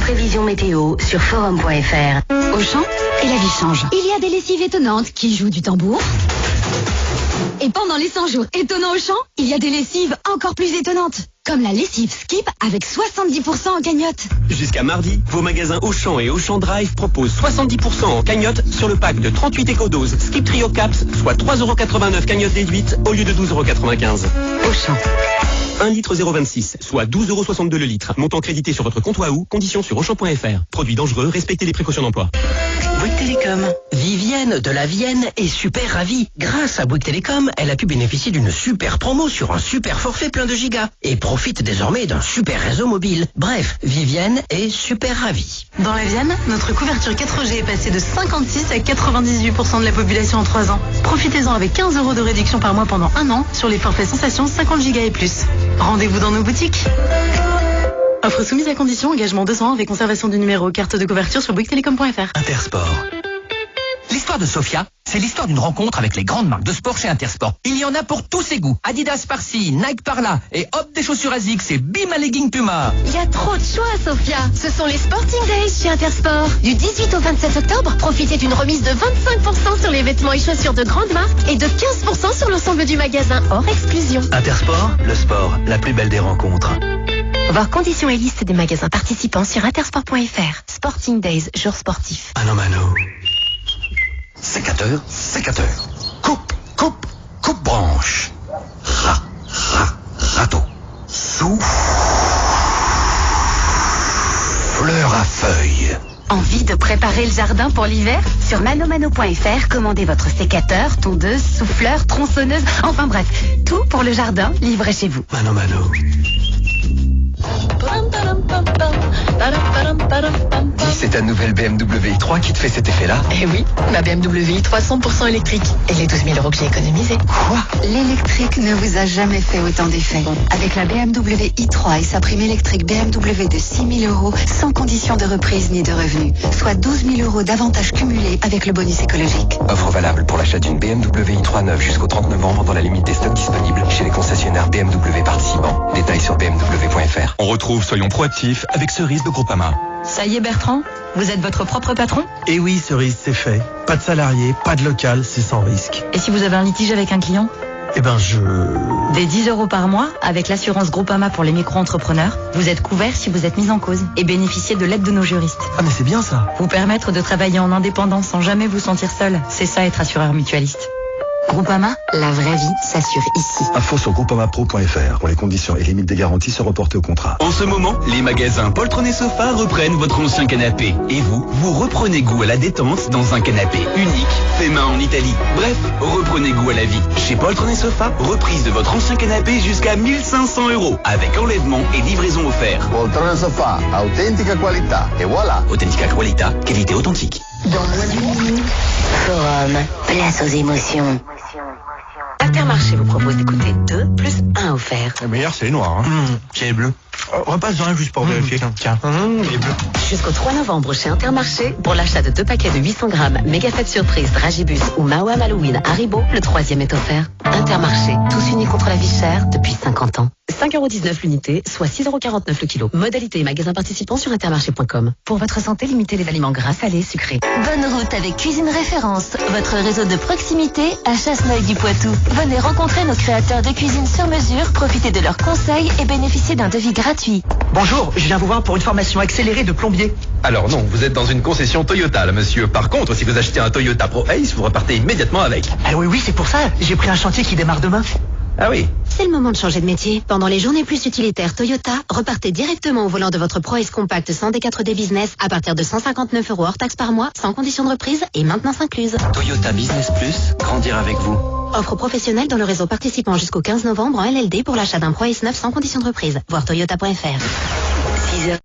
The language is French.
prévision météo sur forum.fr. Auchan, et la vie change. Il y a des lessives étonnantes qui jouent du tambour. Et pendant les 100 jours étonnants Auchan, il y a des lessives encore plus étonnantes. Comme la lessive Skip avec 70% en cagnotte. Jusqu'à mardi, vos magasins Auchan et Auchan Drive proposent 70% en cagnotte sur le pack de 38 éco-doses Skip Trio Caps, soit 3,89€ cagnotte déduite au lieu de 12,95€. Auchan. 1 litre 0,26, soit 12,62€ le litre. Montant crédité sur votre compte Wahoo, conditions sur Auchan.fr. Produit dangereux, respectez les précautions d'emploi. Bouygues Télécom. Vivienne de la Vienne est super ravie. Grâce à Bouygues Télécom, elle a pu bénéficier d'une super promo sur un super forfait plein de gigas et profite désormais d'un super réseau mobile. Bref, Vivienne est super ravie. Dans la Vienne, notre couverture 4G est passée de 56 à 98% de la population en 3 ans. Profitez-en avec 15€ de réduction par mois pendant 1 an sur les forfaits sensations 50 gigas et plus. Rendez-vous dans nos boutiques. Offre soumise à condition, engagement 200 ans avec conservation du numéro, carte de couverture sur bouyguestelecom.fr. Intersport. L'histoire de Sofia, c'est l'histoire d'une rencontre avec les grandes marques de sport chez Intersport. Il y en a pour tous ses goûts. Adidas par-ci, Nike par-là, et hop des chaussures ASICS et bim un legging Puma. Il y a trop de choix, Sophia. Ce sont les Sporting Days chez Intersport. Du 18 au 27 octobre, profitez d'une remise de 25% sur les vêtements et chaussures de grandes marques et de 15% sur l'ensemble du magasin hors exclusion. Intersport, le sport, la plus belle des rencontres. Voir conditions et liste des magasins participants sur intersport.fr. Sporting Days, jour sportif. Mano mano. Sécateur, sécateur. Coupe branche. Râteau. Souffleur à feuilles. Envie de préparer le jardin pour l'hiver? Sur manomano.fr, commandez votre sécateur, tondeuse, souffleur, tronçonneuse, enfin bref, tout pour le jardin, livré chez vous. Mano mano. Dis, c'est ta nouvelle BMW i3 qui te fait cet effet-là? Eh oui, ma BMW i3 100% électrique. Et les 12 000 € que j'ai économisés. Quoi? L'électrique ne vous a jamais fait autant d'effets. Avec la BMW i3 et sa prime électrique BMW de 6 000 €, sans condition de reprise ni de revenu, soit 12 000 € d'avantages cumulés avec le bonus écologique. Offre valable pour l'achat d'une BMW i3 neuve jusqu'au 30 novembre dans la limite des stocks disponibles chez les concessionnaires BMW participants. Détails sur bmw.fr. On retrouve Soyons proactifs avec Cerise de Groupama. Ça y est Bertrand, vous êtes votre propre patron? Et oui, Cerise, c'est fait. Pas de salarié, pas de local, c'est sans risque. Et si vous avez un litige avec un client? Eh ben Des 10 € par mois, avec l'assurance Groupama pour les micro-entrepreneurs, vous êtes couvert si vous êtes mis en cause et bénéficiez de l'aide de nos juristes. Ah mais c'est bien ça. Vous permettre de travailler en indépendance sans jamais vous sentir seul, c'est ça être assureur mutualiste. Groupama, la vraie vie s'assure ici. Info sur groupamapro.fr pour les conditions et limites des garanties se reporter au contrat. En ce moment, les magasins Poltron et Sofa reprennent votre ancien canapé. Et vous reprenez goût à la détente dans un canapé unique, fait main en Italie. Bref, reprenez goût à la vie. Chez Poltron et Sofa, reprise de votre ancien canapé jusqu'à 1 500 €, avec enlèvement et livraison offert. Poltron et Sofa, authentica qualità. Et voilà. Authentica qualità, qualité authentique. Dans moins d'une minute, Forum, place aux émotions. Intermarché vous propose d'écouter 2 plus 1 offert. Le meilleur, c'est les noirs. C'est les bleus. Repasse dans un juste pour vérifier. Tiens, les bleus. Jusqu'au 3 novembre chez Intermarché, pour l'achat de 2 paquets de 800 grammes, méga fête surprise, Dragibus ou Mawam Halloween Haribo, le 3e est offert. Intermarché, tous unis contre la vie chère depuis 50 ans. 5,19 € l'unité, soit 6,49 € le kilo. Modalité et magasin participants sur intermarché.com. Pour votre santé, limitez les aliments gras, salés, sucrés. Bonne route avec Cuisine Référence, votre réseau de proximité à Chasseneuil du Poitou. Venez rencontrer nos créateurs de cuisine sur mesure, profitez de leurs conseils et bénéficiez d'un devis gratuit. Bonjour, je viens vous voir pour une formation accélérée de plombier. Alors non, vous êtes dans une concession Toyota, là, monsieur. Par contre, si vous achetez un Toyota Pro Ace, vous repartez immédiatement avec. Ah oui, c'est pour ça. J'ai pris un chantier qui démarre demain. Ah oui. C'est le moment de changer de métier. Pendant les journées plus utilitaires Toyota, repartez directement au volant de votre Pro Ace Compact 100D4D Business à partir de 159 € hors taxe par mois, sans condition de reprise et maintenance incluse. Toyota Business Plus, grandir avec vous. Offre professionnelle dans le réseau participant jusqu'au 15 novembre en LLD pour l'achat d'un Pro Ace 9 sans condition de reprise. Voir toyota.fr. 6 heures.